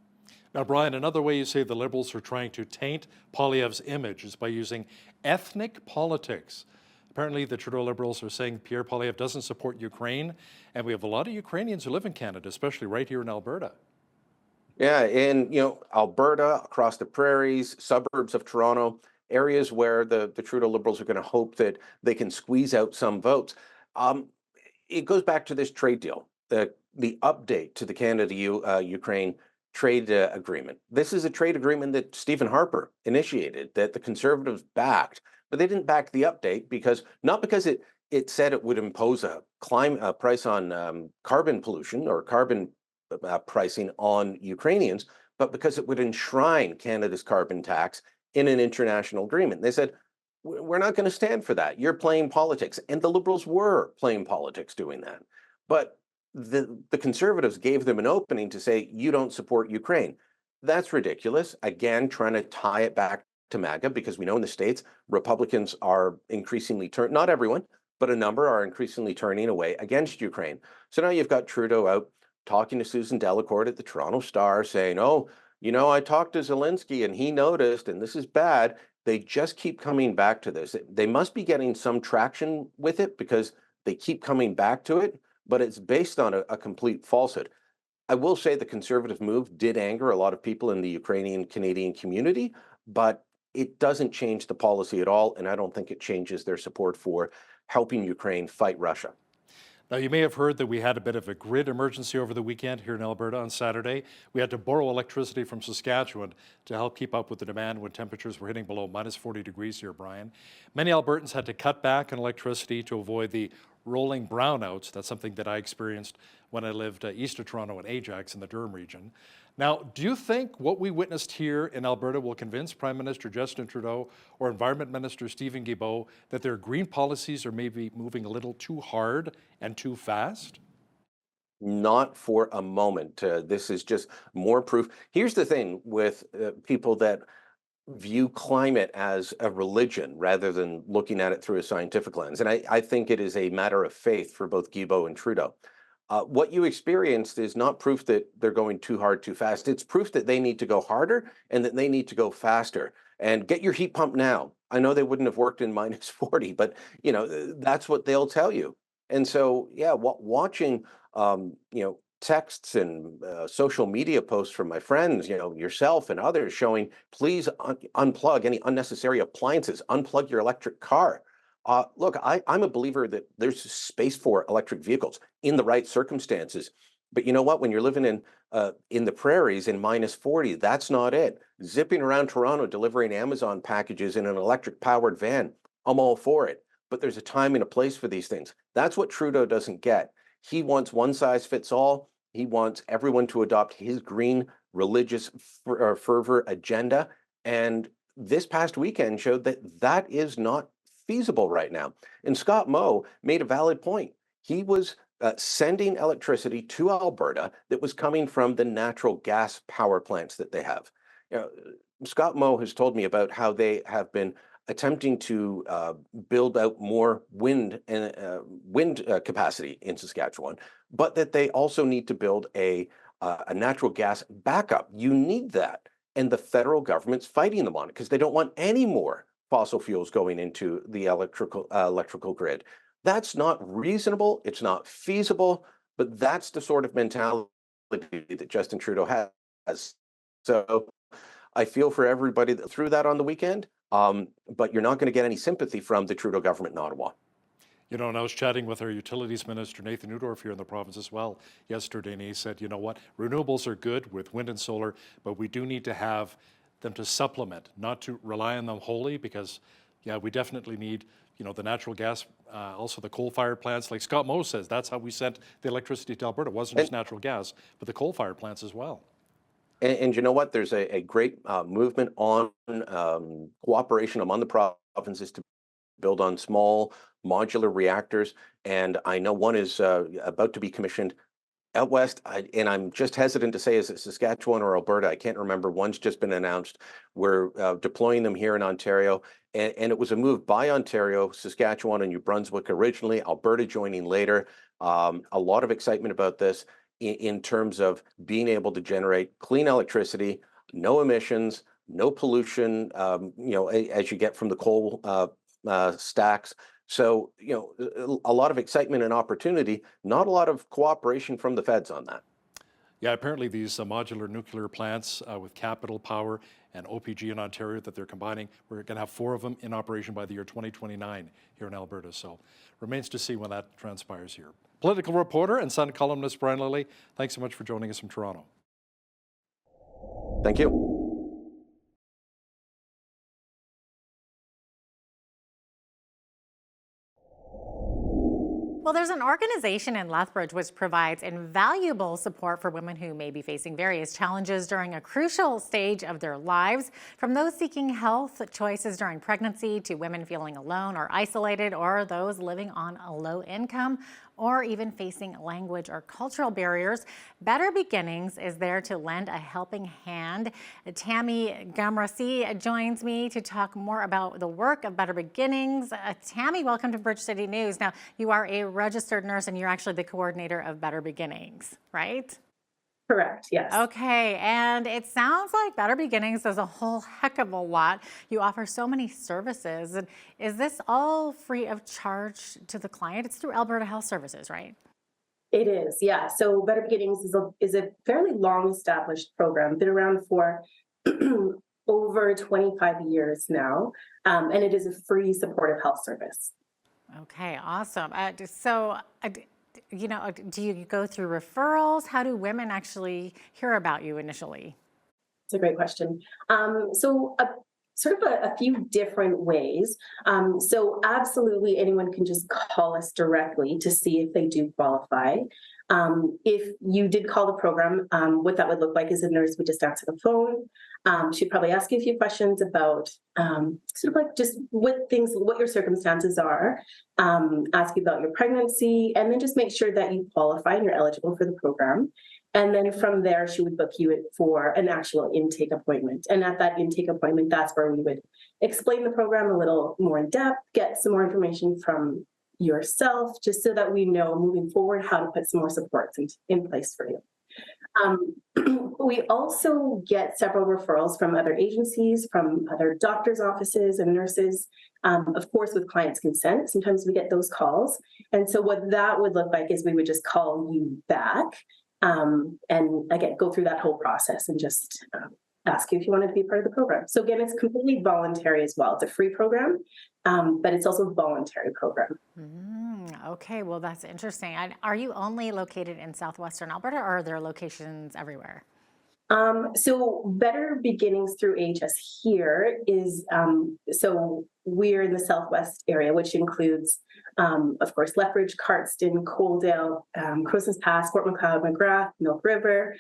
[SPEAKER 1] Now, Brian, another way you say the Liberals are trying to taint Poilievre's image is by using ethnic politics. Apparently, the Trudeau Liberals are saying Pierre Poilievre doesn't support Ukraine, and we have a lot of Ukrainians who live in Canada, especially right here in Alberta.
[SPEAKER 5] Yeah, in Alberta, across the prairies, suburbs of Toronto, areas where the Trudeau Liberals are going to hope that they can squeeze out some votes. It goes back to this trade deal, the update to the Canada-Ukraine trade agreement. This is a trade agreement that Stephen Harper initiated, that the Conservatives backed, but they didn't back the update not because it said it would impose a price on carbon pollution or carbon pricing on Ukrainians, but because it would enshrine Canada's carbon tax in an international agreement. They said, we're not going to stand for that. You're playing politics. And the Liberals were playing politics doing that. But the Conservatives gave them an opening to say, you don't support Ukraine. That's ridiculous. Again, trying to tie it back to MAGA, because we know in the States, Republicans are increasingly not everyone, but a number are increasingly turning away against Ukraine. So now you've got Trudeau out talking to Susan Delacourt at the Toronto Star saying, oh, you know, I talked to Zelensky and he noticed, and this is bad. They just keep coming back to this. They must be getting some traction with it because they keep coming back to it, but it's based on a complete falsehood. I will say the Conservative move did anger a lot of people in the Ukrainian Canadian community, but it doesn't change the policy at all, and I don't think it changes their support for helping Ukraine fight Russia.
[SPEAKER 1] Now, you may have heard that we had a bit of a grid emergency over the weekend here in Alberta on Saturday. We had to borrow electricity from Saskatchewan to help keep up with the demand when temperatures were hitting below minus 40 degrees here, Brian. Many Albertans had to cut back on electricity to avoid the rolling brownouts. That's something that I experienced when I lived east of Toronto in Ajax in the Durham region. Now, do you think what we witnessed here in Alberta will convince Prime Minister Justin Trudeau or Environment Minister Stephen Guilbeault that their green policies are maybe moving a little too hard and too fast?
[SPEAKER 5] Not for a moment. This is just more proof. Here's the thing with people that view climate as a religion rather than looking at it through a scientific lens. And I think it is a matter of faith for both Guilbeault and Trudeau. What you experienced is not proof that they're going too hard, too fast. It's proof that they need to go harder and that they need to go faster. And get your heat pump now. I know they wouldn't have worked in minus 40, but you know that's what they'll tell you. And so, yeah, watching texts and social media posts from my friends, yourself and others showing, please unplug any unnecessary appliances, unplug your electric car. Look, I'm a believer that there's space for electric vehicles in the right circumstances. But you know what? When you're living in the prairies in minus 40, that's not it. Zipping around Toronto delivering Amazon packages in an electric powered van, I'm all for it. But there's a time and a place for these things. That's what Trudeau doesn't get. He wants one size fits all. He wants everyone to adopt his green religious fervor agenda. And this past weekend showed that that is not feasible right now. And Scott Moe made a valid point. He was sending electricity to Alberta that was coming from the natural gas power plants that they have. Scott Moe has told me about how they have been attempting to build out more wind capacity in Saskatchewan, but that they also need to build a natural gas backup. You need that. And the federal government's fighting them on it because they don't want any more fossil fuels going into the electrical grid. That's not reasonable. It's not feasible, but that's the sort of mentality that Justin Trudeau has. So I feel for everybody that threw that on the weekend, but you're not going to get any sympathy from the Trudeau government in Ottawa.
[SPEAKER 1] You know, and I was chatting with our utilities minister, Nathan Neudorf, here in the province as well yesterday, and he said, you know what, renewables are good with wind and solar, but we do need to have them to supplement, not to rely on them wholly, because, yeah, we definitely need, the natural gas, also the coal-fired plants. Like Scott Moe says, that's how we sent the electricity to Alberta. It wasn't just natural gas, but the coal-fired plants as well.
[SPEAKER 5] And you know what? There's a great movement on cooperation among the provinces to build on small modular reactors. And I know one is about to be commissioned out west. And I'm just hesitant to say, is it Saskatchewan or Alberta? I can't remember. One's just been announced. We're deploying them here in Ontario. And it was a move by Ontario, Saskatchewan, and New Brunswick originally, Alberta joining later. A lot of excitement about this in terms of being able to generate clean electricity, no emissions, no pollution, as you get from the coal stacks. So, a lot of excitement and opportunity, not a lot of cooperation from the feds on that.
[SPEAKER 1] Yeah, apparently these modular nuclear plants with Capital Power and OPG in Ontario that they're combining, we're going to have 4 of them in operation by the year 2029 here in Alberta. So remains to see when that transpires here. Political reporter and Sun columnist Brian Lilley, thanks so much for joining us from Toronto.
[SPEAKER 5] Thank you.
[SPEAKER 7] Well, there's an organization in Lethbridge which provides invaluable support for women who may be facing various challenges during a crucial stage of their lives, from those seeking health choices during pregnancy to women feeling alone or isolated, or those living on a low income or even facing language or cultural barriers. Better Beginnings is there to lend a helping hand. Tammy Gamrasi joins me to talk more about the work of Better Beginnings. Tammy, welcome to Bridge City News. Now, you are a registered nurse and you're actually the coordinator of Better Beginnings, right?
[SPEAKER 14] Correct, yes.
[SPEAKER 7] Okay, and it sounds like Better Beginnings does a whole heck of a lot. You offer so many services. And is this all free of charge to the client? It's through Alberta Health Services, right?
[SPEAKER 14] It is, yeah. So Better Beginnings is a fairly long established program, been around for over 25 years now, and it is a free supportive health service.
[SPEAKER 7] Okay, awesome. Do you go through referrals? How do women actually hear about you initially?
[SPEAKER 14] It's a great question. Sort of a few different ways. So absolutely anyone can just call us directly to see if they do qualify. If you did call the program, what that would look like is a nurse would just answer the phone. She'd probably ask you a few questions about sort of like just what your circumstances are, ask you about your pregnancy, and then just make sure that you qualify and you're eligible for the program. And then from there, she would book you for an actual intake appointment. And at that intake appointment, that's where we would explain the program a little more in depth, get some more information from yourself, just so that we know moving forward how to put some more supports in place for you. We also get several referrals from other agencies, from other doctors' offices and nurses, of course, with clients' consent. Sometimes we get those calls. And so what that would look like is we would just call you back and again, go through that whole process and just ask you if you wanted to be part of the program. So again, it's completely voluntary as well. It's a free program, but it's also a voluntary program.
[SPEAKER 7] Okay, well, that's interesting. And are you only located in southwestern Alberta, or are there locations everywhere?
[SPEAKER 14] So Better Beginnings through AHS here is, so we're in the southwest area, which includes, of course, Lethbridge, Cardston, Coaldale, Crosens Pass, Fort McLeod, McGrath, Milk River,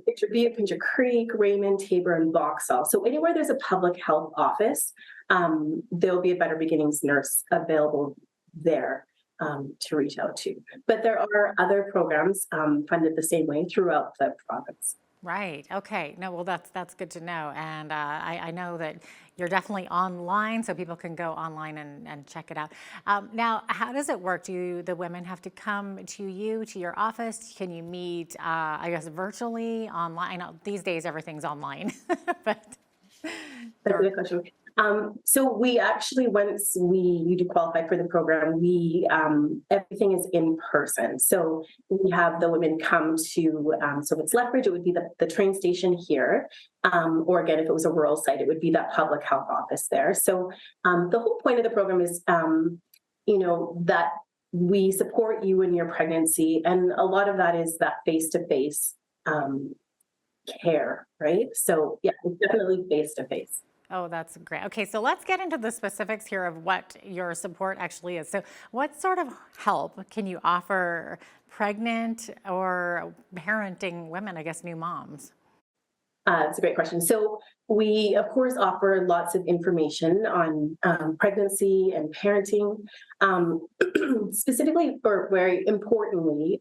[SPEAKER 14] Picture Butte, Pincher Creek, Raymond, Tabor, and Vauxhall. So anywhere there's a public health office, there'll be a Better Beginnings nurse available there to reach out to. But there are other programs funded the same way throughout the province.
[SPEAKER 7] Right. Okay. No, well, that's good to know. And I know that you're definitely online, so people can go online and check it out. Now, how does it work? Do the women have to come to you, to your office? Can you meet, I guess, virtually, online? I know these days everything's online, but.
[SPEAKER 14] That's a good question. So we actually, once you do qualify for the program, everything is in person. So we have the women come to, so if it's Lethbridge, it would be the train station here. Or again, if it was a rural site, it would be that public health office there. So the whole point of the program is, that we support you in your pregnancy. And a lot of that is that face-to-face care, right? So yeah, it's definitely face-to-face.
[SPEAKER 7] Oh, that's great. Okay, so let's get into the specifics here of what your support actually is. So what sort of help can you offer pregnant or parenting women, I guess new moms?
[SPEAKER 14] That's a great question. So we, of course, offer lots of information on pregnancy and parenting, specifically, or very importantly,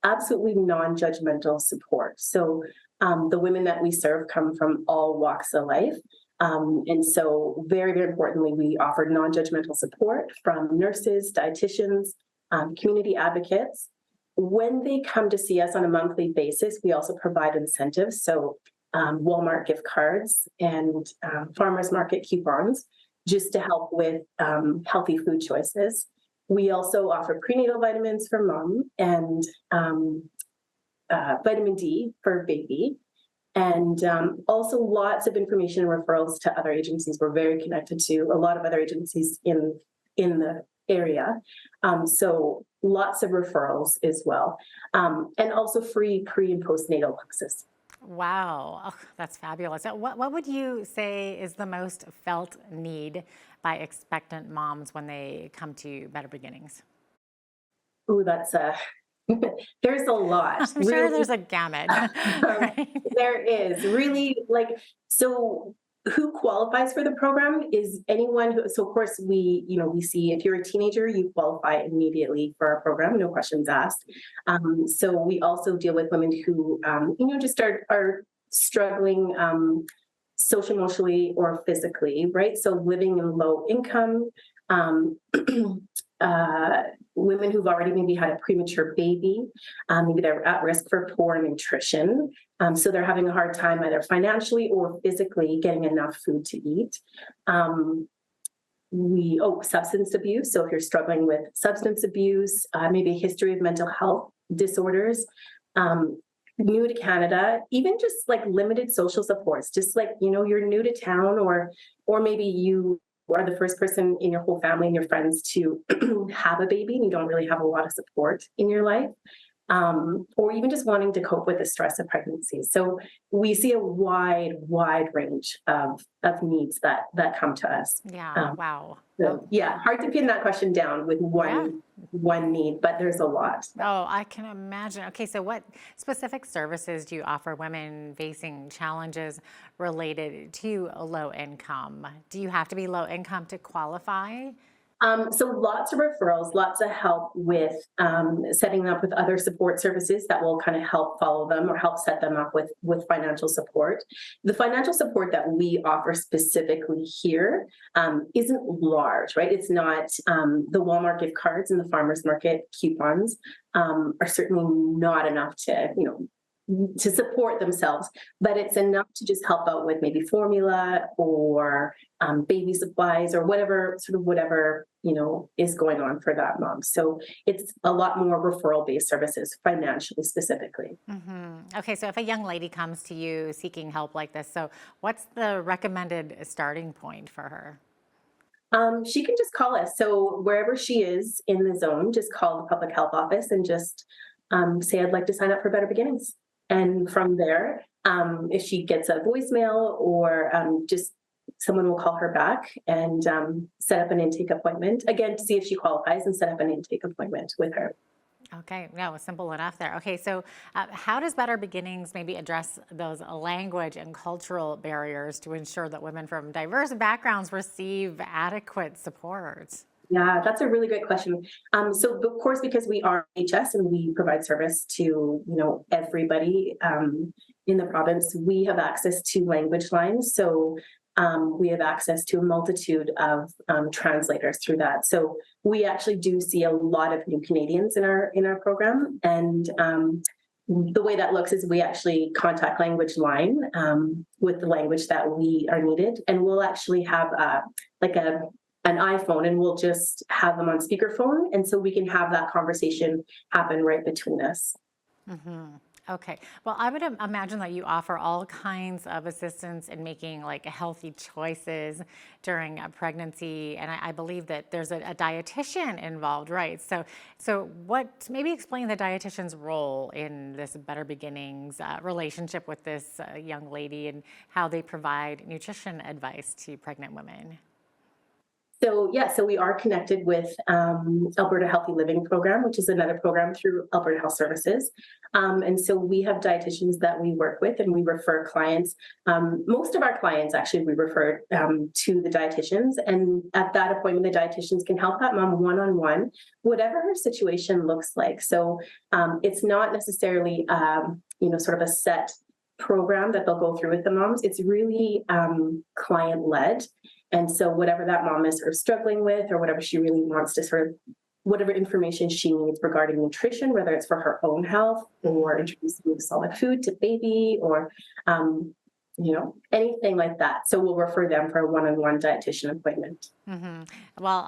[SPEAKER 14] absolutely non-judgmental support. So the women that we serve come from all walks of life. And so very, very importantly, we offer non-judgmental support from nurses, dietitians, community advocates. When they come to see us on a monthly basis, we also provide incentives. So Walmart gift cards and farmers market coupons, just to help with healthy food choices. We also offer prenatal vitamins for mom and vitamin D for baby. And also lots of information and referrals to other agencies. We're very connected to a lot of other agencies in the area. So lots of referrals as well. And also free pre and postnatal access.
[SPEAKER 7] Wow, oh, that's fabulous. What would you say is the most felt need by expectant moms when they come to Better Beginnings?
[SPEAKER 14] Ooh, that's a there's a lot.
[SPEAKER 7] I'm sure there's a gamut. Right?
[SPEAKER 14] There is really like, so who qualifies for the program is anyone who, so of course we see if you're a teenager, you qualify immediately for our program, no questions asked. So we also deal with women who, just are struggling social, emotionally, or physically, right? So living in low income, women who've already maybe had a premature baby, maybe they're at risk for poor nutrition. So they're having a hard time either financially or physically getting enough food to eat. Substance abuse. So if you're struggling with substance abuse, maybe a history of mental health disorders, new to Canada, even just like limited social supports, just like, you're new to town, or maybe you are the first person in your whole family and your friends to have a baby and you don't really have a lot of support in your life, or even just wanting to cope with the stress of pregnancy. So we see a wide range of needs that come to us.
[SPEAKER 7] Yeah, wow.
[SPEAKER 14] So, yeah, hard to pin that question down with one need, but there's a lot.
[SPEAKER 7] Oh, I can imagine. Okay, so what specific services do you offer women facing challenges related to a low income? Do you have to be low income to qualify?
[SPEAKER 14] So lots of referrals, lots of help with setting them up with other support services that will kind of help follow them or help set them up with financial support. The financial support that we offer specifically here isn't large, right? It's not the Walmart gift cards and the farmers market coupons are certainly not enough to support themselves, but it's enough to just help out with maybe formula or baby supplies or whatever is going on for that mom. So it's a lot more referral-based services financially specifically.
[SPEAKER 7] Mm-hmm. Okay, so if a young lady comes to you seeking help like this, so what's the recommended starting point for her?
[SPEAKER 14] She can just call us. So wherever she is in the zone, just call the public health office and just say, I'd like to sign up for Better Beginnings. And from there, if she gets a voicemail or just someone will call her back and set up an intake appointment, again, to see if she qualifies and set up an intake appointment with her.
[SPEAKER 7] Okay, no, simple enough there. Okay, so how does Better Beginnings maybe address those language and cultural barriers to ensure that women from diverse backgrounds receive adequate support?
[SPEAKER 14] Yeah, that's a really great question. So of course, because we are HS and we provide service to, everybody in the province, we have access to language lines. So we have access to a multitude of translators through that. So we actually do see a lot of new Canadians in our program. And the way that looks is we actually contact language line with the language that we are needed. And we'll actually have an iPhone and we'll just have them on speakerphone. And so we can have that conversation happen right between us.
[SPEAKER 7] Mm-hmm. Okay. Well, I would imagine that you offer all kinds of assistance in making healthy choices during a pregnancy. And I believe that there's a dietitian involved, right? So maybe explain the dietitian's role in this Better Beginnings relationship with this young lady and how they provide nutrition advice to pregnant women.
[SPEAKER 14] So we are connected with Alberta Healthy Living Program, which is another program through Alberta Health Services. And so we have dietitians that we work with and we refer clients. Most of our clients, actually, we refer to the dietitians. And at that appointment, the dietitians can help that mom one-on-one, whatever her situation looks like. So it's not necessarily, sort of a set program that they'll go through with the moms. It's really client-led. And so whatever that mom is sort of struggling with or whatever she really wants to whatever information she needs regarding nutrition, whether it's for her own health or introducing solid food to baby or, anything like that. So we'll refer them for a one-on-one dietitian appointment.
[SPEAKER 7] Mm-hmm. Well,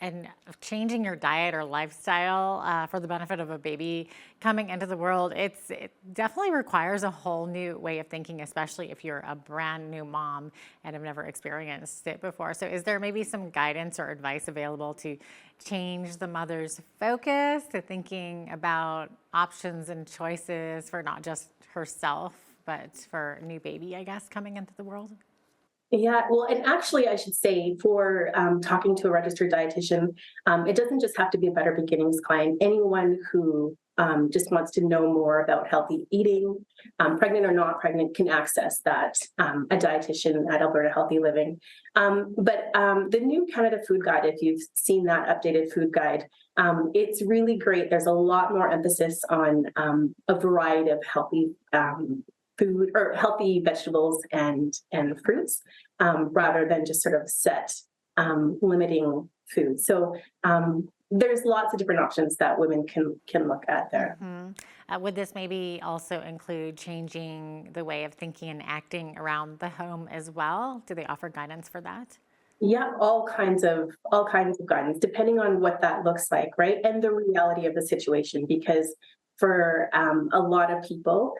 [SPEAKER 7] and changing your diet or lifestyle for the benefit of a baby coming into the world, it definitely requires a whole new way of thinking, especially if you're a brand new mom and have never experienced it before. So is there maybe some guidance or advice available to change the mother's focus to thinking about options and choices for not just herself, but for a new baby, I guess, coming into the world?
[SPEAKER 14] Yeah, well, and actually, I should say, for talking to a registered dietitian, it doesn't just have to be a Better Beginnings client. Anyone who just wants to know more about healthy eating, pregnant or not pregnant, can access that, a dietitian at Alberta Healthy Living. But the new Canada Food Guide, if you've seen that updated food guide, it's really great. There's a lot more emphasis on a variety of healthy food or healthy vegetables and fruits, rather than just sort of set limiting food. So there's lots of different options that women can look at there.
[SPEAKER 7] Would this maybe also include changing the way of thinking and acting around the home as well? Do they offer guidance for that?
[SPEAKER 14] Yeah, all kinds of guidance, depending on what that looks like, right? And the reality of the situation, because for a lot of people,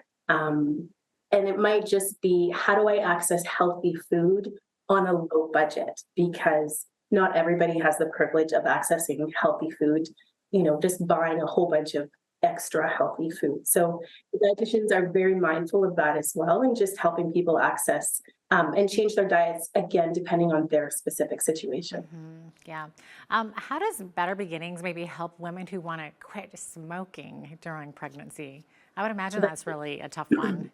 [SPEAKER 14] and it might just be, how do I access healthy food on a low budget? Because not everybody has the privilege of accessing healthy food, just buying a whole bunch of extra healthy food. So dietitians are very mindful of that as well, and just helping people access and change their diets, again, depending on their specific situation.
[SPEAKER 7] Yeah. How does Better Beginnings maybe help women who want to quit smoking during pregnancy? I would imagine that's really a tough one.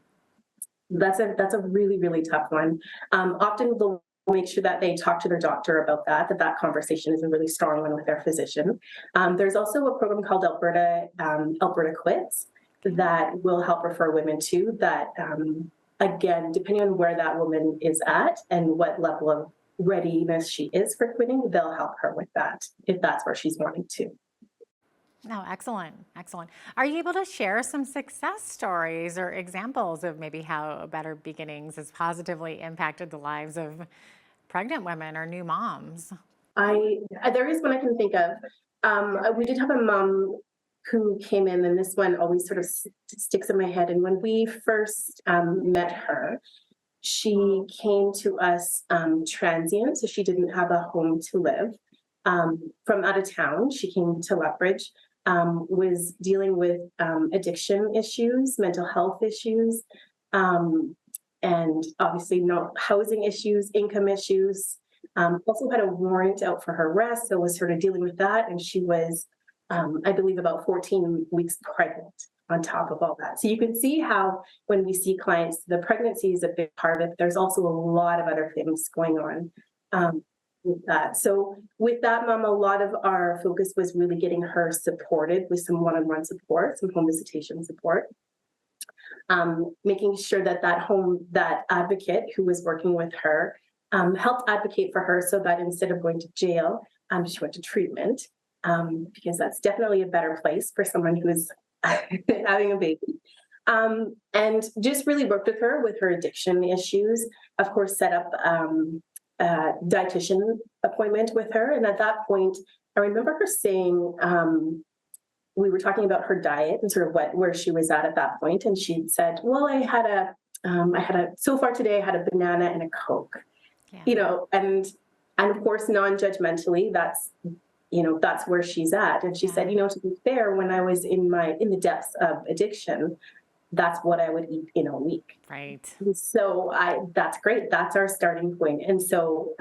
[SPEAKER 14] That's a really, really tough one. Often they'll make sure that they talk to their doctor about that conversation is a really strong one with their physician. There's also a program called Alberta Quits that will help refer women to that. Again, depending on where that woman is at and what level of readiness she is for quitting, they'll help her with that if that's where she's wanting to.
[SPEAKER 7] Oh, excellent. Excellent. Are you able to share some success stories or examples of maybe how Better Beginnings has positively impacted the lives of pregnant women or new moms?
[SPEAKER 14] There is one I can think of. We did have a mom who came in, and this one always sort of sticks in my head. And when we first met her, she came to us transient, so she didn't have a home to live. From out of town, she came to Lethbridge, was dealing with addiction issues, mental health issues, and obviously no housing issues, income issues. Also had a warrant out for her arrest, so was sort of dealing with that. And she was, I believe, about 14 weeks pregnant on top of all that. So you can see how when we see clients, the pregnancy is a big part of it. There's also a lot of other things going on with that. So with that mom, a lot of our focus was really getting her supported with some one-on-one support, some home visitation support. Making sure that advocate who was working with her helped advocate for her so that instead of going to jail, she went to treatment, because that's definitely a better place for someone who is having a baby. And just really worked with her addiction issues. Of course, set up a dietitian appointment with her. And at that point, I remember her saying, we were talking about her diet and sort of where she was at that point. And she said, well, so far today, I had a banana and a Coke, and of course, non-judgmentally, that's where she's at. And she said, to be fair, when I was in the depths of addiction, that's what I would eat in a week.
[SPEAKER 7] Right.
[SPEAKER 14] So that's great. That's our starting point. And so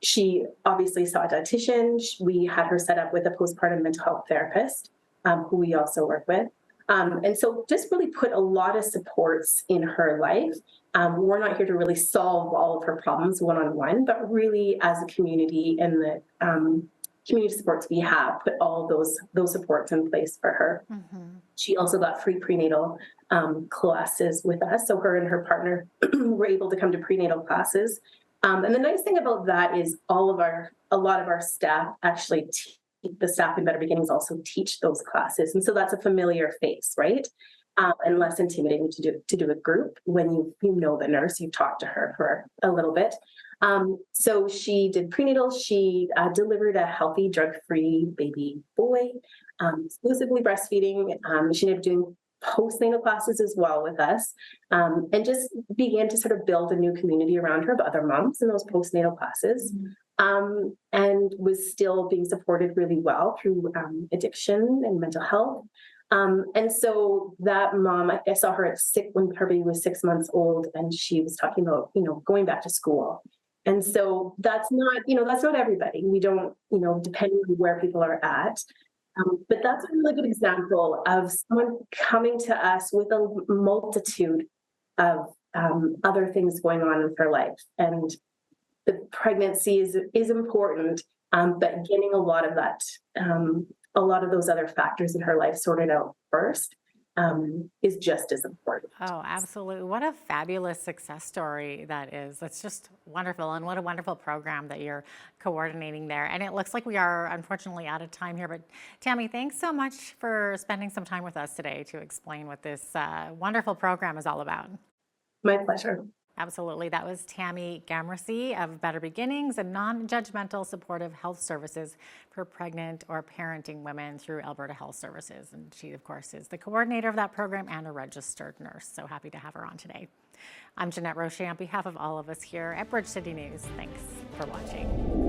[SPEAKER 14] she obviously saw a dietitian. We had her set up with a postpartum mental health therapist, who we also work with. And so just really put a lot of supports in her life. We're not here to really solve all of her problems one-on-one, but really as a community and the community supports we have, put all those supports in place for her. She also got free prenatal classes with us. So her and her partner were able to come to prenatal classes. And the nice thing about that is a lot of our staff actually, the staff in Better Beginnings also teach those classes. And so that's a familiar face, right? And less intimidating to do a group when you know the nurse, you've talked to her for a little bit. So she did prenatal. She delivered a healthy, drug-free baby boy, exclusively breastfeeding. She ended up doing postnatal classes as well with us, and just began to sort of build a new community around her of other moms in those postnatal classes, and was still being supported really well through addiction and mental health. And so that mom, I saw her at when her baby was 6 months old, and she was talking about, going back to school. And so that's not everybody. We don't, depending on where people are at. But that's a really good example of someone coming to us with a multitude of other things going on in her life. And the pregnancy is important, but getting a lot of that, a lot of those other factors in her life sorted out first is just as important.
[SPEAKER 7] Oh, absolutely. What a fabulous success story that is. That's just wonderful. And what a wonderful program that you're coordinating there. And it looks like we are unfortunately out of time here. But Tammy, thanks so much for spending some time with us today to explain what this wonderful program is all about.
[SPEAKER 14] My pleasure.
[SPEAKER 7] Absolutely. That was Tammy Gamrasy of Better Beginnings, and non-judgmental supportive health services for pregnant or parenting women through Alberta Health Services. And she, of course, is the coordinator of that program and a registered nurse. So happy to have her on today. I'm Jeanette Roche on behalf of all of us here at Bridge City News. Thanks for watching.